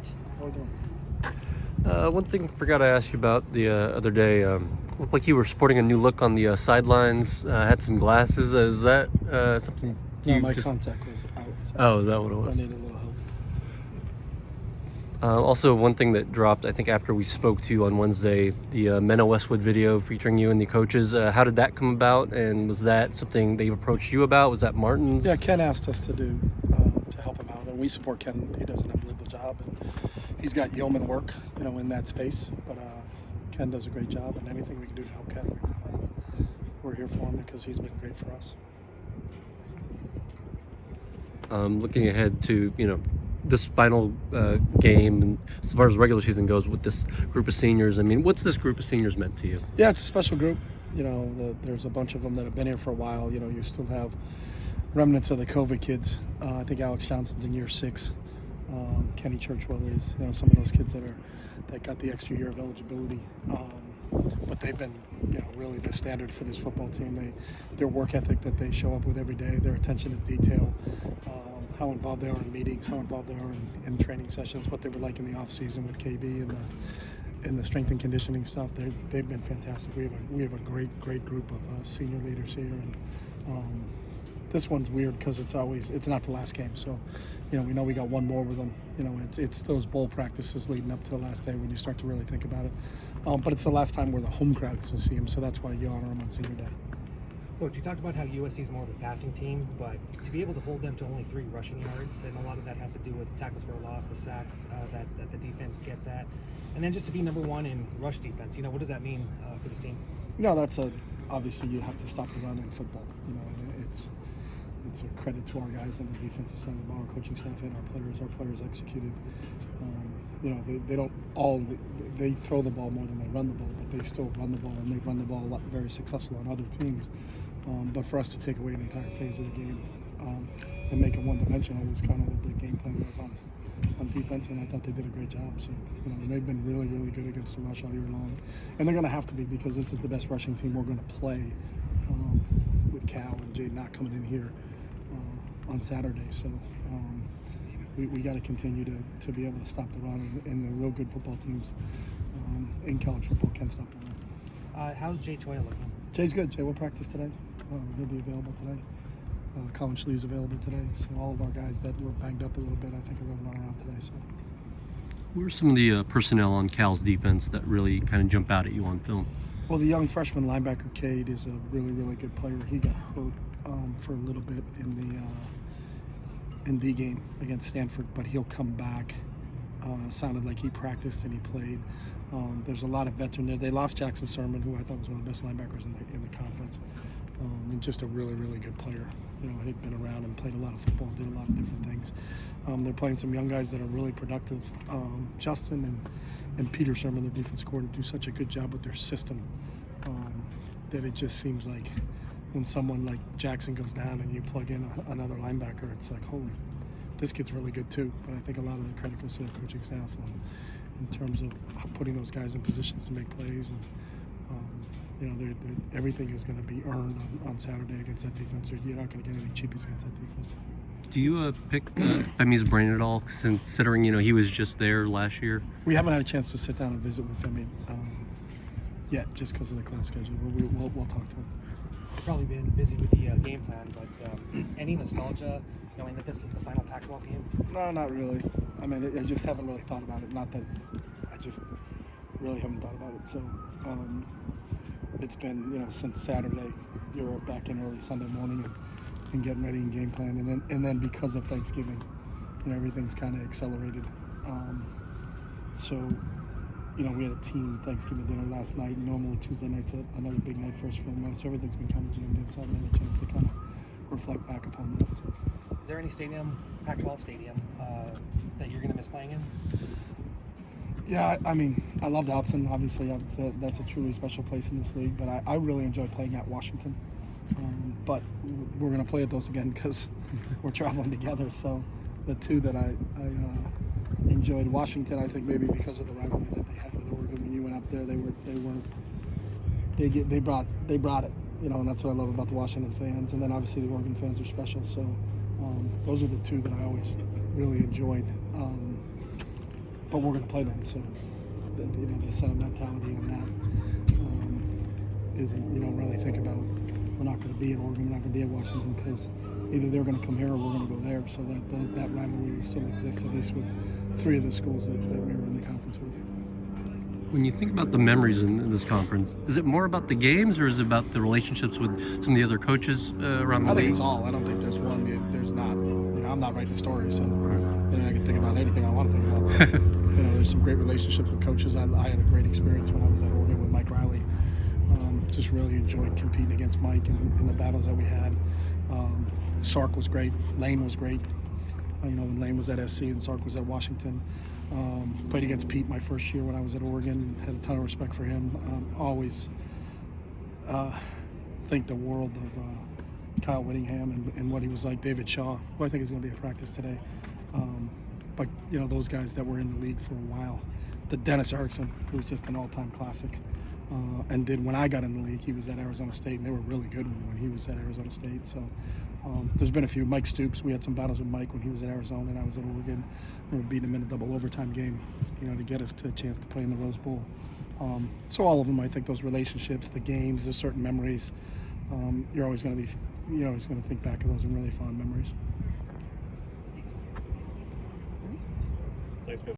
Coach. How are we doing? One thing I forgot to ask you about the other day. Looked like you were sporting a new look on the sidelines. Had some glasses. Is that something No, you my just... contact was out. So Oh, is that what it I was? needed a little help. Also, one thing that dropped, I think, after we spoke to you on Wednesday, the Men of Westwood video featuring you and the coaches. How did that come about? And was that something they approached you about? Was that Martin's? Yeah, Ken asked us to do to help him out, and we support Ken. He does an unbelievable job, and he's got yeoman work, in that space. But Ken does a great job, and anything we can do to help Ken, we're here for him because he's been great for us. Looking ahead to this final game, and as far as regular season goes, with this group of seniors, I mean, what's this group of seniors meant to you? Yeah, it's a special group. There's a bunch of them that have been here for a while. You still have remnants of the COVID kids. I think Alex Johnson's in year 6. Kenny Churchwell is. Some of those kids that got the extra year of eligibility. But they've been, really the standard for this football team. Their work ethic that they show up with every day, their attention to detail, how involved they are in meetings, how involved they are in training sessions, what they were like in the off season with KB and the strength and conditioning stuff. They've been fantastic. We have a great group of senior leaders here, and this one's weird because it's not the last game. So, we know we got one more with them. It's those bowl practices leading up to the last day when you start to really think about it. But it's the last time where the home crowds will see them, so that's why you honor them on senior day. Coach, you talked about how USC is more of a passing team, but to be able to hold them to only 3 rushing yards, and a lot of that has to do with tackles for a loss, the sacks that the defense gets at, and then just to be number 1 in rush defense, what does that mean for this team? Obviously you have to stop the run in football. It's a credit to our guys on the defensive side of the ball, our coaching staff and our players. Our players executed. They throw the ball more than they run the ball, but they still run the ball, and they've run the ball a lot very successful on other teams. But for us to take away an entire phase of the game and make it one-dimensional was kind of what the game plan was on defense, and I thought they did a great job. So, they've been really, really good against the rush all year long, and they're going to have to be because this is the best rushing team we're going to play with Cal and Jade not coming in here on Saturday. So we got to continue to be able to stop the run, and the real good football teams in college football can stop the run. How's Jay Toya looking? Jay's good. Jay will practice today. He'll be available today. Colin Schlee's available today. So all of our guys that were banged up a little bit, I think, are going to run around today. So. Who are some of the personnel on Cal's defense that really kind of jump out at you on film? Well, the young freshman linebacker, Cade, is a really, really good player. He got hurt for a little bit in the B game against Stanford, but he'll come back. Sounded like he practiced and he played. There's a lot of veteran there. They lost Jackson Sermon, who I thought was one of the best linebackers in the conference, and just a really, really good player. He'd been around and played a lot of football and did a lot of different things. They're playing some young guys that are really productive. Justin and Peter Sermon, their defense coordinator, do such a good job with their system that it just seems like when someone like Jackson goes down and you plug in another linebacker, it's like, holy, this kid's really good too. But I think a lot of the credit goes to the coaching staff in terms of putting those guys in positions to make plays. And everything is going to be earned on Saturday against that defense. You're not going to get any cheapies against that defense. Do you pick Femi's brain at all, considering he was just there last year? We haven't had a chance to sit down and visit with Femi yet, just because of the class schedule. We'll talk to him. You've probably been busy with the game plan, but any nostalgia knowing that this is the final Pac-12 game? No, not really. I mean, I just haven't really thought about it. Not that I just really haven't thought about it. So it's been, since Saturday, you're back in early Sunday morning and getting ready and game plan. And then because of Thanksgiving, everything's kind of accelerated. We had a team Thanksgiving dinner last night. Normally Tuesday night's another big night for us for the night, so everything's been kind of jammed in. So I haven't had a chance to kind of reflect back upon that. So. Is there any Pac-12 stadium, that you're going to miss playing in? Yeah, I mean, I loved Outson. Obviously, that's a truly special place in this league. But I really enjoy playing at Washington. But we're going to play at those again because we're traveling together. So the two that I enjoyed, Washington, I think maybe because of the rivalry that they had with Oregon. When you went up there, they brought it. And that's what I love about the Washington fans. And then obviously the Oregon fans are special. So those are the two that I always really enjoyed. but we're going to play them. So, the sentimentality on that isn't, really think about we're not going to be at Oregon, we're not going to be at Washington, because either they're going to come here or we're going to go there. So that rivalry still exists, at least with 3 of the schools that we were in the conference with. When you think about the memories in this conference, is it more about the games or is it about the relationships with some of the other coaches around the league? I think it's all. I don't think there's one. There's not. I'm not writing a story, so I can think about anything I want to think about. So, there's some great relationships with coaches. I had a great experience when I was at Oregon with Mike Riley. Just really enjoyed competing against Mike in the battles that we had. Sark was great. Lane was great. When Lane was at SC and Sark was at Washington. Played against Pete my first year when I was at Oregon. Had a ton of respect for him. Always think the world of Kyle Whittingham and what he was like. David Shaw, who I think is going to be at practice today. But those guys that were in the league for a while. The Dennis Erickson, who was just an all-time classic. And when I got in the league, he was at Arizona State, and they were really good when he was at Arizona State. So there's been a few. Mike Stoops, we had some battles with Mike when he was at Arizona and I was at Oregon. We were beating him in a double overtime game, to get us to a chance to play in the Rose Bowl. So all of them, I think those relationships, the games, the certain memories, you're always going to think back of those and really fond memories. Thanks, man.